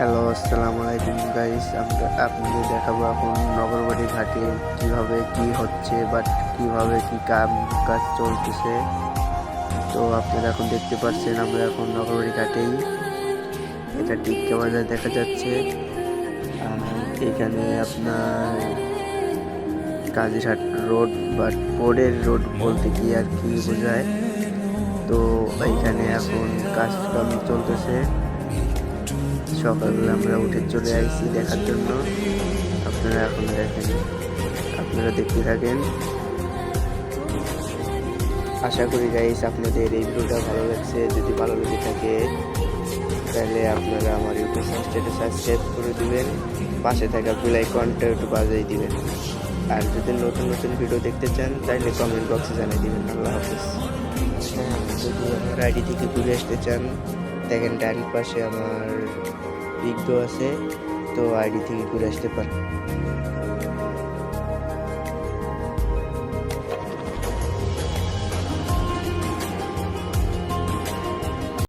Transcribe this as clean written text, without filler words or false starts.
Hello, আসসালামু আলাইকুম guys. আপনাদের দেখাবো এখন নগরবাড়ি ঘাটে কিভাবে কি হচ্ছে বাট কিভাবে কি কাজ চলতেছে। তো আপনারা এখন দেখতে পাচ্ছেন আমরা এখন নগরবাড়ি ঘাটেই, এটা টিক্কা বাজার দেখা যাচ্ছে। আর এখানে আপনার কাজিরহাট রোড বাট বোর্ডের রোড বলতে কি আর কি বোঝায়। তো এইখানে এখন কাজকাম চলতেছে। সকালবেলা আমরা উঠে চলে আসছি দেখার জন্য। আপনারা এখন দেখেন, আপনারা দেখতে থাকেন। আশা করি গাইস আপনাদের এই ভিডিওটা ভালো লাগছে। যদি ভালো লেগে থাকে তাহলে আপনারা আমার ইউটিউব চ্যানেলটা সাবস্ক্রাইব করে দিবেন, পাশে থাকা বেল আইকনটা একটু বাজিয়ে দিবেন। আর যদি নতুন নতুন ভিডিও দেখতে চান তাহলে কমেন্ট বক্সে জানিয়ে দিবেন। আল্লাহ হাফিজ। যদি আমার আইডি থেকে ঘুরে আসতে চান, দেখেন ডান পাশে আমার বিগ আছে, তো আইডি থেকে ঘুরে আসতে পারেন।